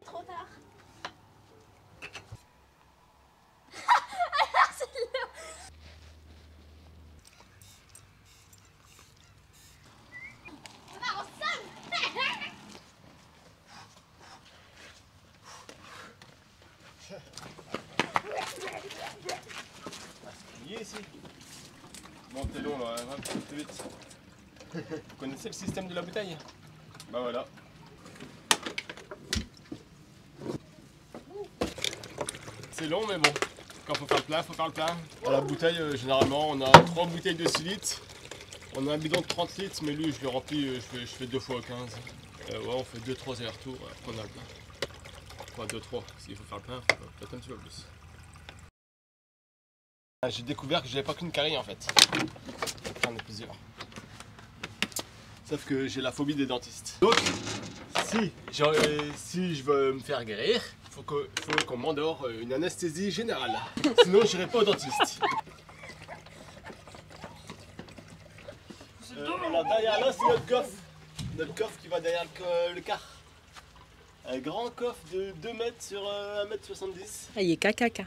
Trop tard. Ici. Bon, t'es long là, va un peu plus vite. Vous connaissez le système de la bouteille? Bah voilà. C'est long mais bon, quand faut faire le plein, faut faire le plein. À la bouteille, généralement, on a 3 bouteilles de 6 litres. On a un bidon de 30 litres, mais lui je le remplis, je fais 2 fois 15. Ouais, on fait 2-3 allers-retours, après on a le plein. Enfin 2-3, s'il faut faire le plein, il faut peut-être un petit peu plus. J'ai découvert que j'avais pas qu'une carie en fait. J'en ai plusieurs. Sauf que j'ai la phobie des dentistes. Donc, si je veux me faire guérir, faut qu'on m'endort une anesthésie générale. Sinon, j'irai pas au dentiste. Alors derrière là, c'est notre coffre. Notre coffre qui va derrière le car. Un grand coffre de 2 mètres sur 1m70. Ah, il est caca.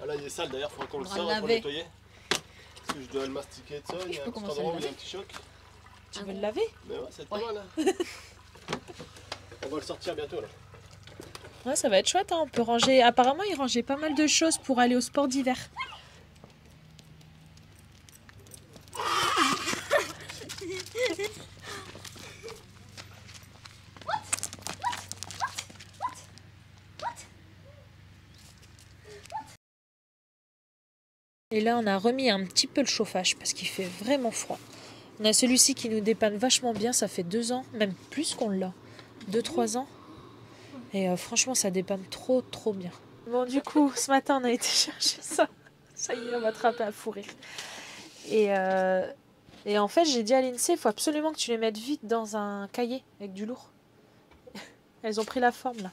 Ah là, il est sale d'ailleurs, il faudra qu'on le va serre le pour laver. nettoyer. Parce que je dois le mastiquer de ça, il y a un petit commencer à endroit le où il y a un laver. petit choc. Tu veux le laver? Mais ouais, c'est pas mal là. On va le sortir bientôt là. Ouais, ça va être chouette, hein. On peut ranger. Apparemment, il rangeait pas mal de choses pour aller au sport d'hiver. Et là, on a remis un petit peu le chauffage parce qu'il fait vraiment froid. On a celui-ci qui nous dépanne vachement bien. Ça fait 2 ans, même plus qu'on l'a. 2-3 ans. Et franchement, ça dépanne trop bien. Bon, du coup, ce matin, on a été chercher ça. Ça y est, on va attraper un fou rire. Et en fait, j'ai dit à l'INSEE, il faut absolument que tu les mettes vite dans un cahier avec du lourd. Elles ont pris la forme, là.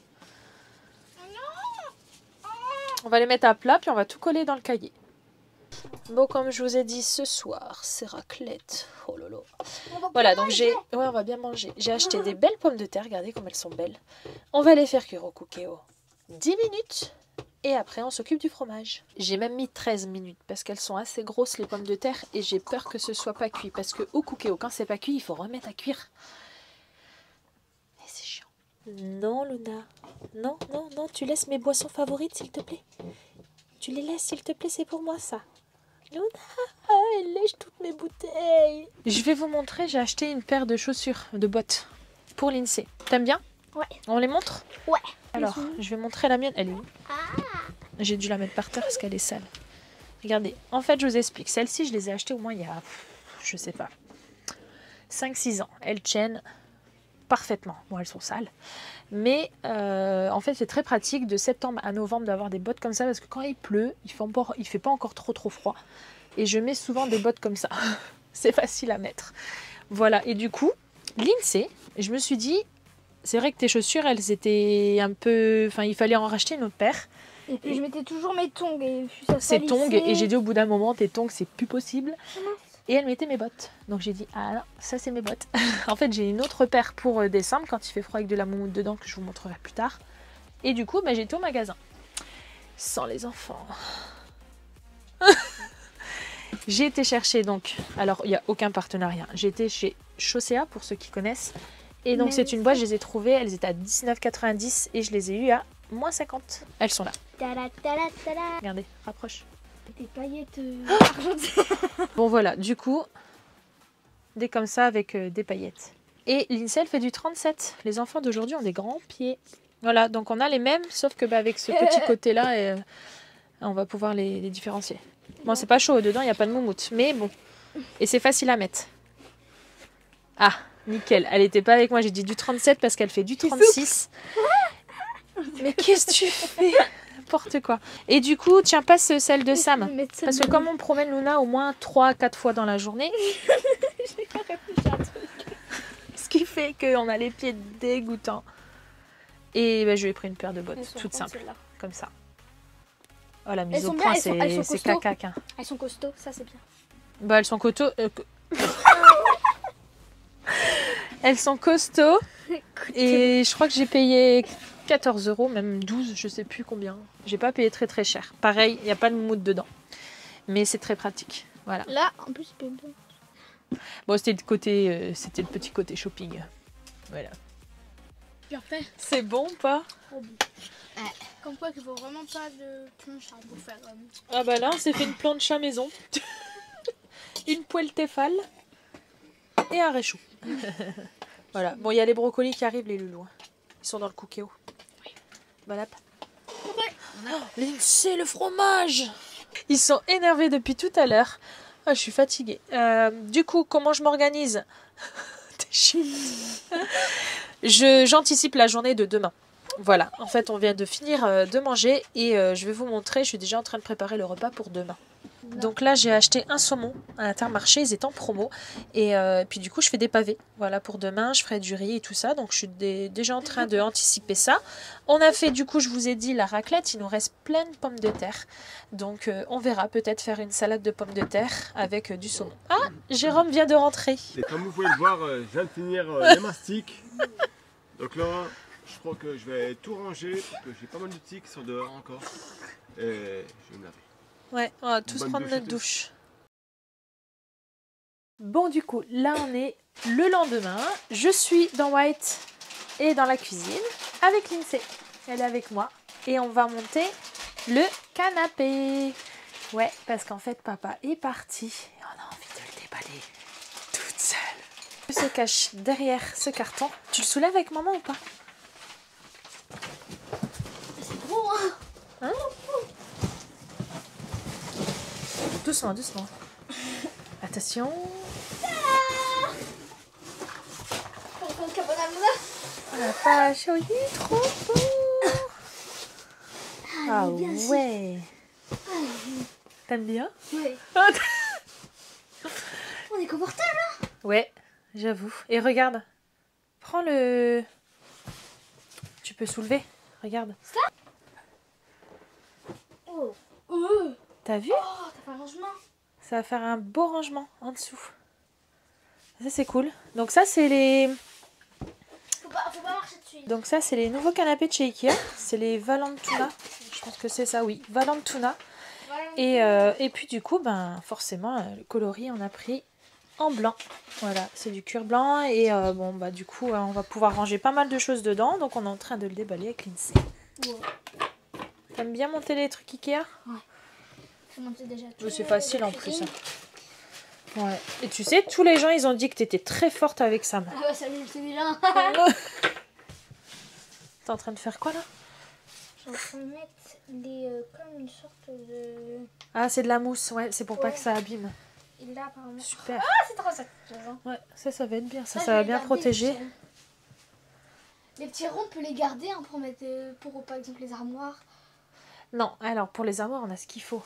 On va les mettre à plat, puis on va tout coller dans le cahier. Bon, comme je vous ai dit, ce soir, c'est raclette. Oh lolo. Voilà, donc j'ai... Ouais, on va bien manger. J'ai acheté des belles pommes de terre. Regardez comme elles sont belles. On va les faire cuire au cookéo 10 minutes. Et après, on s'occupe du fromage. J'ai même mis 13 minutes parce qu'elles sont assez grosses, les pommes de terre. Et j'ai peur que ce soit pas cuit. Parce que au cookéo, quand c'est pas cuit, il faut remettre à cuire. Et c'est chiant. Non, Luna. Non, tu laisses mes boissons favorites, s'il te plaît. Tu les laisses, s'il te plaît, c'est pour moi, ça. Luna, elle lèche toutes mes bouteilles. Je vais vous montrer, j'ai acheté une paire de chaussures, de bottes, pour l'INSEE. T'aimes bien? Ouais. On les montre? Ouais. Alors, je vais montrer la mienne. Elle est où? J'ai dû la mettre par terre parce qu'elle est sale. Regardez, en fait, je vous explique. Celles-ci, je les ai achetées au moins il y a, je sais pas, 5-6 ans. Elles tiennent parfaitement. Bon, elles sont sales. Mais en fait, c'est très pratique de septembre à novembre d'avoir des bottes comme ça parce que quand il pleut, il fait pas encore trop froid. Et je mets souvent des bottes comme ça. C'est facile à mettre. Voilà, et du coup, l'INSEE, je me suis dit, c'est vrai que tes chaussures, elles étaient un peu... Enfin, il fallait en racheter une autre paire. Et puis je mettais toujours mes tongs et ça C'est tongs, salissait. et j'ai dit au bout d'un moment, tes tongs, c'est plus possible. Et elle mettait mes bottes. Donc j'ai dit, ah non, ça c'est mes bottes. En fait, j'ai une autre paire pour décembre, quand il fait froid avec de la moumoute dedans, que je vous montrerai plus tard. Et du coup, j'étais au magasin. Sans les enfants. J'ai été chercher donc, alors il n'y a aucun partenariat, j'ai été chez Chaussea pour ceux qui connaissent, et donc c'est une boîte, je les ai trouvées, elles étaient à 19,90 et je les ai eues à moins 50. Elles sont là. Regardez, rapproche. Des paillettes Bon voilà, du coup, des comme ça avec des paillettes. Et l'INSEE fait du 37, les enfants d'aujourd'hui ont des grands pieds. Voilà, donc on a les mêmes, sauf que avec ce petit côté-là, on va pouvoir les différencier. Bon, c'est pas chaud, dedans, il n'y a pas de moumoute. Mais bon, et c'est facile à mettre. Ah, nickel. Elle n'était pas avec moi, j'ai dit du 37 parce qu'elle fait du 36. Mais qu'est-ce que tu fais? N'importe quoi. Et du coup, tiens, passe celle de Sam. Parce que comme on promène Luna au moins 3-4 fois dans la journée, j'ai pas réfléchi à un truc. ce qui fait qu'on a les pieds dégoûtants. Et je lui ai pris une paire de bottes, toute simple, comme ça. Oh, la mise au point, c'est caca. Elles sont costauds, ça c'est bien. Bah, elles sont costauds. Elles sont costauds. Et je crois que j'ai payé 14 €, même 12, je sais plus combien. J'ai pas payé très très cher. Pareil, il n'y a pas de moumoute dedans. Mais c'est très pratique. Voilà. Là, en plus, c'est bon. Bon, c'était le petit côté shopping. Voilà. Parfait. C'est bon ou pas? Comme quoi qu'il faut vraiment pas de planche pour faire. Ah bah là, on s'est fait une planche à maison. Une poêle Tefal et un réchaud. Voilà. Bon, il y a les brocolis qui arrivent, les loulous. Ils sont dans le cookéo. Oui. Voilà. Oh, Lindsay, le fromage! Ils sont énervés depuis tout à l'heure. Ah, je suis fatiguée. Du coup, comment je m'organise? J'anticipe la journée de demain. Voilà, en fait, on vient de finir de manger et je vais vous montrer, je suis déjà en train de préparer le repas pour demain. Donc là, j'ai acheté un saumon à Intermarché, ils étaient en promo. Et puis du coup, je fais des pavés. Voilà, pour demain, je ferai du riz et tout ça. Donc je suis déjà en train d'anticiper ça. On a fait, du coup, je vous ai dit, la raclette. Il nous reste plein de pommes de terre. Donc on verra peut-être faire une salade de pommes de terre avec du saumon. Ah, Jérôme vient de rentrer. Et comme vous pouvez le voir, je viens de finir les mastiques. Donc là, je crois que je vais tout ranger parce que j'ai pas mal de tiques qui sont dehors encore. Et je vais me laver. Ouais, on va tous prendre notre douche. Bon, du coup, là, on est le lendemain. Je suis dans White et dans la cuisine avec Lindsay. Elle est avec moi. Et on va monter le canapé. Ouais, parce qu'en fait, papa est parti. Et on a envie de le déballer toute seule. Il se cache derrière ce carton. Tu le soulèves avec maman ou pas? C'est gros, hein? Hein? Doucement, doucement. Attention. La pâche, oui, trop beau. Ah ouais. T'aimes bien? Oui. On est confortable, hein? Ouais, j'avoue. Et regarde. Prends le... Tu peux soulever. Regarde. Oh. T'as vu? Oh, t'as fait un rangement. Ça va faire un beau rangement en dessous. Ça, c'est cool. Donc ça, c'est les... Faut pas marcher dessus. Donc ça, c'est les nouveaux canapés de chez Ikea. C'est les Valentuna. Je pense que c'est ça, oui. Valentuna. Et puis du coup, ben forcément, le coloris, on a pris en blanc. Voilà, c'est du cuir blanc. Et bon, bah du coup, on va pouvoir ranger pas mal de choses dedans. Donc on est en train de le déballer avec Lindsay. Ouais. T'aimes bien monter les trucs Ikea? Ouais. C'est facile en plus. Ouais. Et tu sais, tous les gens, ils ont dit que t'étais très forte avec Sam. Ah bah ça, je le sais déjà. T'es en train de faire quoi là? Je suis en train de mettre comme une sorte de... Ah, c'est de la mousse, ouais, c'est pour pas que ça abîme. Et là, apparemment... Super. Ah, c'est trop ça. Ouais, ça va être bien. Ça va bien protéger. Les petits ronds, on peut les garder hein, pour mettre pour par exemple les armoires. Non, alors pour les armoires, on a ce qu'il faut.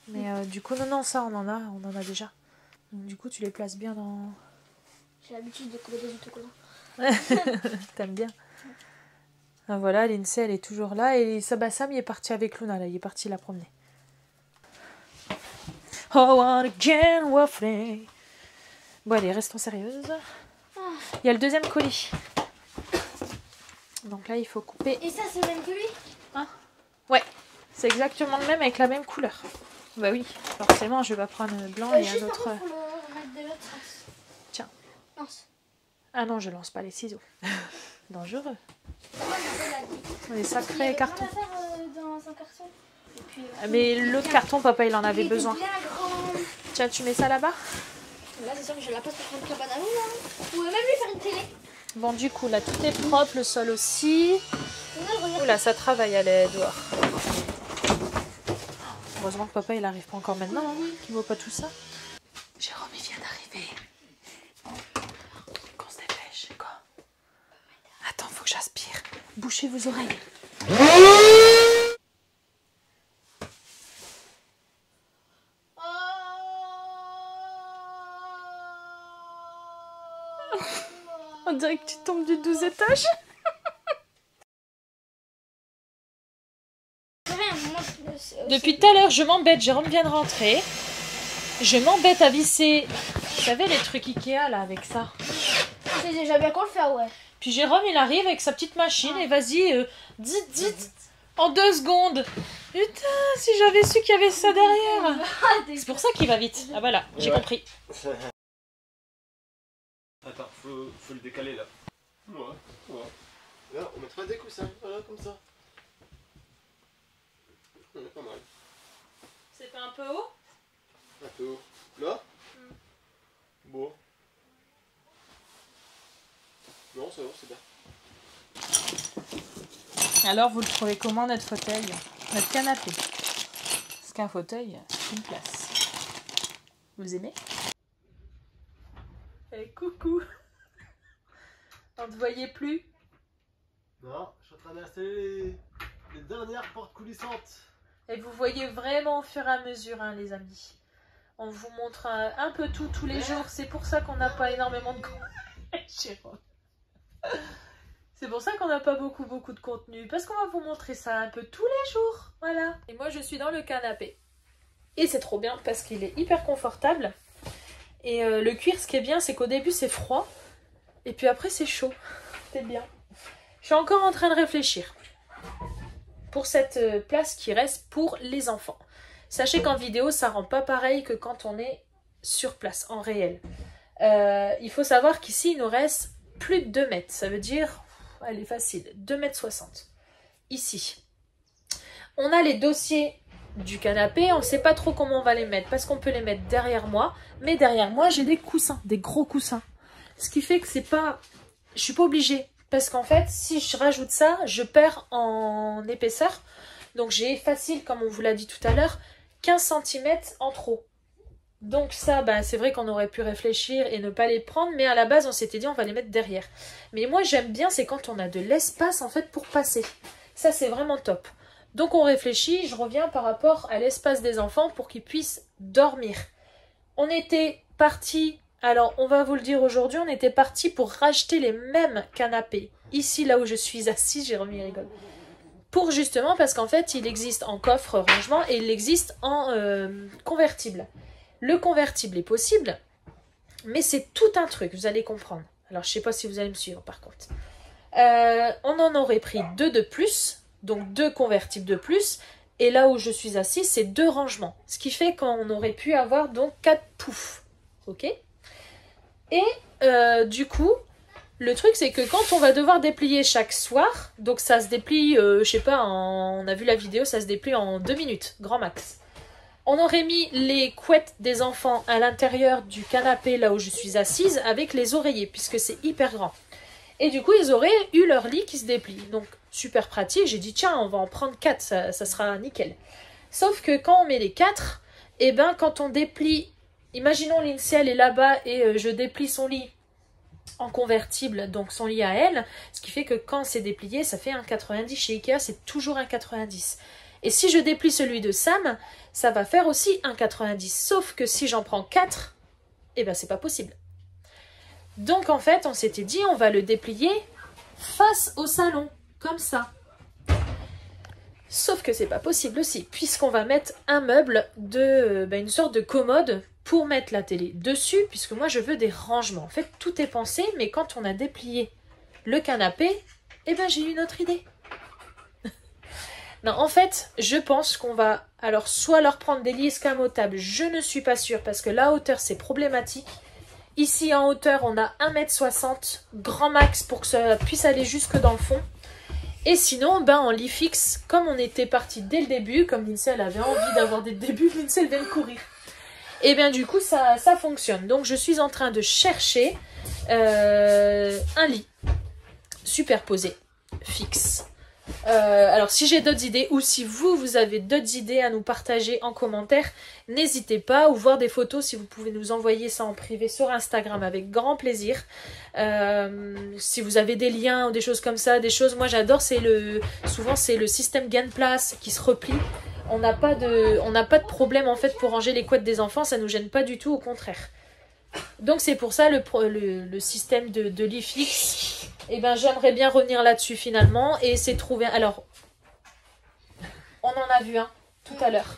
Mais du coup, non, ça, on en a déjà. Donc, du coup, tu les places bien dans... J'ai l'habitude de coller des autocollants. T'aimes bien. Ah, voilà, Lindsay, elle est toujours là. Et Sam, il est parti avec Luna, là. Il est parti la promener. Oh, what again, waffle. Bon, allez, restons sérieuses. Il y a le deuxième colis. Donc là, il faut couper. Et ça, c'est le même que lui? Hein? Ouais, c'est exactement le même avec la même couleur. Bah oui, forcément, je vais pas prendre un blanc et un autre. Faut le remettre de l'autre sens. Tiens. Lance. Ah non, je lance pas les ciseaux. Dangereux. Il Les sacrés cartons. faire dans un carton. Et puis, Mais l'autre carton, papa, il en avait besoin. Bien grand. Tiens, tu mets ça là-bas? Là, c'est sûr que j'ai la place pour prendre le cabane à l'eau, là. On pourrait même lui faire une télé. Bon, du coup, là, tout est propre, le sol aussi. Oula, ça travaille à l'aide dehors. Heureusement que papa, il arrive pas encore maintenant, hein, qu'il voit pas tout ça. Jérôme, il vient d'arriver. Qu'on se dépêche, quoi. Attends, faut que j'aspire. Bouchez vos oreilles. On dirait que tu tombes du 12 étages. Depuis tout à l'heure, je m'embête. Jérôme vient de rentrer. Je m'embête à visser. Vous savez, les trucs Ikea, là, avec ça. C'est déjà bien qu'on le fait, ouais. Puis Jérôme, il arrive avec sa petite machine et vas-y, dites, en 2 secondes. Putain, si j'avais su qu'il y avait ça derrière. C'est pour ça qu'il va vite. Ah voilà, j'ai compris. Attends, faut le décaler là. Ouais. Là, on mettra des coussins, voilà, comme ça. Ouais, pas mal. C'est pas un peu haut? Un peu haut. Là? Bon. Non, ça va, c'est bien. Alors, vous le trouvez comment, notre fauteuil? Notre canapé? Parce qu'un fauteuil, c'est une place. Vous aimez? Eh, coucou! On ne te voyait plus? Non, je suis en train d'installer les dernières portes coulissantes. Et vous voyez vraiment au fur et à mesure, hein, les amis. On vous montre un peu tout tous les jours. C'est pour ça qu'on n'a pas énormément de contenu. C'est pour ça qu'on n'a pas beaucoup de contenu. Parce qu'on va vous montrer ça un peu tous les jours. Voilà. Et moi, je suis dans le canapé. Et c'est trop bien parce qu'il est hyper confortable. Et le cuir, ce qui est bien, c'est qu'au début, c'est froid. Et puis après, c'est chaud. C'est bien. Je suis encore en train de réfléchir pour cette place qui reste pour les enfants. Sachez qu'en vidéo, ça rend pas pareil que quand on est sur place, en réel. Il faut savoir qu'ici, il nous reste plus de 2 mètres. Ça veut dire, elle est facile, 2,60 m. Ici. On a les dossiers du canapé. On ne sait pas trop comment on va les mettre parce qu'on peut les mettre derrière moi. Mais derrière moi, j'ai des coussins, des gros coussins. Ce qui fait que c'est pas... Je suis pas obligée. Parce qu'en fait, si je rajoute ça, je perds en épaisseur. Donc j'ai facile, comme on vous l'a dit tout à l'heure, 15 cm en trop. Donc ça, bah, c'est vrai qu'on aurait pu réfléchir et ne pas les prendre. Mais à la base, on s'était dit on va les mettre derrière. Mais moi, j'aime bien, c'est quand on a de l'espace en fait pour passer. Ça, c'est vraiment top. Donc on réfléchit, je reviens par rapport à l'espace des enfants pour qu'ils puissent dormir. On était parti... Alors, on va vous le dire aujourd'hui, on était parti pour racheter les mêmes canapés. Ici, là où je suis assise, Jérôme, il rigole. Pour justement, parce qu'en fait, il existe en coffre rangement et il existe en convertible. Le convertible est possible, mais c'est tout un truc, vous allez comprendre. Alors, je ne sais pas si vous allez me suivre, par contre. On en aurait pris 2 de plus, donc 2 convertibles de plus. Et là où je suis assise, c'est 2 rangements. Ce qui fait qu'on aurait pu avoir donc 4 poufs. Ok ? Et du coup, le truc c'est que quand on va devoir déplier chaque soir, donc ça se déplie, je sais pas, on a vu la vidéo, ça se déplie en 2 minutes, grand max. On aurait mis les couettes des enfants à l'intérieur du canapé là où je suis assise avec les oreillers, puisque c'est hyper grand. Et du coup, ils auraient eu leur lit qui se déplie. Donc, super pratique. J'ai dit, tiens, on va en prendre 4, ça sera nickel. Sauf que quand on met les 4, et ben quand on déplie... Imaginons Lindsay, elle est là-bas et je déplie son lit en convertible, donc son lit à elle, ce qui fait que quand c'est déplié, ça fait un 90. Chez Ikea, c'est toujours un 90. Et si je déplie celui de Sam, ça va faire aussi un 90. Sauf que si j'en prends 4, eh ben c'est pas possible. Donc en fait, on s'était dit, on va le déplier face au salon, comme ça. Sauf que c'est pas possible aussi, puisqu'on va mettre un meuble de une sorte de commode pour mettre la télé dessus, puisque moi je veux des rangements. En fait, tout est pensé, mais quand on a déplié le canapé, eh ben j'ai eu une autre idée. Non, en fait, je pense qu'on va alors soit leur prendre des lits escamotables, je ne suis pas sûre, parce que la hauteur c'est problématique. Ici en hauteur, on a 1,60 m, grand max pour que ça puisse aller jusque dans le fond. Et sinon, ben, en lit fixe, comme on était parti dès le début, comme Lindsay elle avait envie d'avoir des débuts, Lindsay elle vient de courir. Et bien du coup, ça fonctionne. Donc je suis en train de chercher un lit superposé, fixe. Alors si j'ai d'autres idées, ou si vous avez d'autres idées à nous partager en commentaire, n'hésitez pas, ou voir des photos si vous pouvez nous envoyer ça en privé sur Instagram avec grand plaisir. Si vous avez des liens ou des choses comme ça, des choses, moi j'adore, souvent c'est le système gain de place qui se replie. On n'a pas de problème en fait pour ranger les couettes des enfants, ça nous gêne pas du tout, au contraire. Donc c'est pour ça le système de lit fixe. Et ben j'aimerais bien revenir là-dessus finalement et c'est trouvé. Alors on en a vu un tout à l'heure.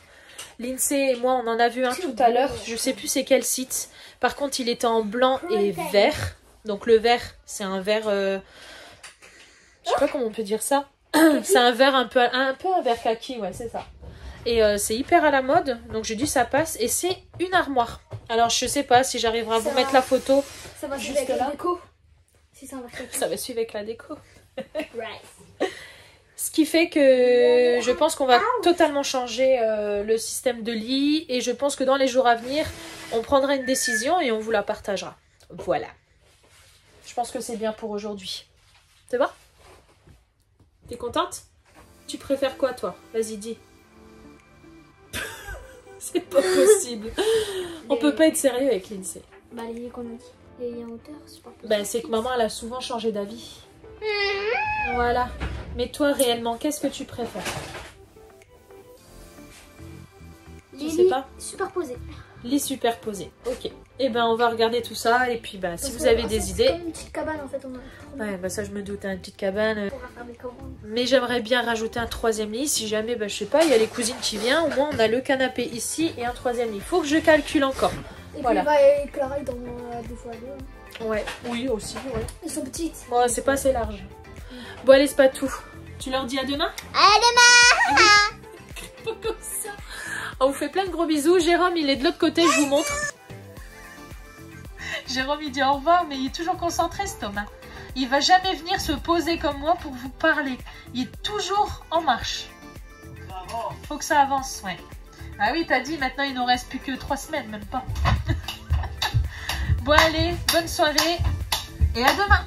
Lindsay et moi on en a vu un tout à l'heure. Je sais plus c'est quel site. Par contre il était en blanc et vert. Donc le vert c'est un vert Je sais pas comment on peut dire ça. C'est un verre un peu un verre kaki, ouais, c'est ça. Et c'est hyper à la mode, donc j'ai dit ça passe. Et c'est une armoire. Alors je sais pas si j'arriverai à vous mettre la photo. Ça va suivre juste avec là. la déco. Si c'est un verre kaki. Ça va suivre avec la déco. Right. Ce qui fait que je pense qu'on va totalement changer le système de lit. Et je pense que dans les jours à venir, on prendra une décision et on vous la partagera. Voilà. Je pense que c'est bien pour aujourd'hui. C'est bon? T'es contente? Tu préfères quoi, toi? Vas-y, dis. C'est pas possible. On peut pas être sérieux avec Lindsay. Bah, les lits qu'on a dit. Les lits en hauteur, c'est pas possible. Ben, c'est que maman, elle a souvent changé d'avis. Voilà. Mais toi, réellement, qu'est-ce que tu préfères? Les sais lits pas. superposés. Lit superposé. Ok. Et ben, on va regarder tout ça. Et puis, ben, si vous avez des C'est idées... comme une petite cabane, en fait. On a... Ouais, bah ça, je me doute, hein, une petite cabane. On pourra faire des commandes. Mais j'aimerais bien rajouter un troisième lit. Si jamais, bah, je sais pas, il y a les cousines qui viennent. Au moins, on a le canapé ici et un troisième lit. Faut que je calcule encore. Et Voilà. puis, bah, Clara, il dort à 2x2. Ouais, oui, aussi, ouais. Ils sont petites. Bon, c'est pas assez large. Bon, allez, c'est pas tout. Tu leur dis à demain? À demain. Pas comme ça. On vous fait plein de gros bisous. Jérôme, il est de l'autre côté, je vous montre. Jérôme, il dit au revoir, mais il est toujours concentré, ce Thomas. Il va jamais venir se poser comme moi pour vous parler. Il est toujours en marche. Faut que ça avance, ouais. Ah oui, t'as dit, maintenant il nous reste plus que 3 semaines, même pas. Bon, allez, bonne soirée et à demain.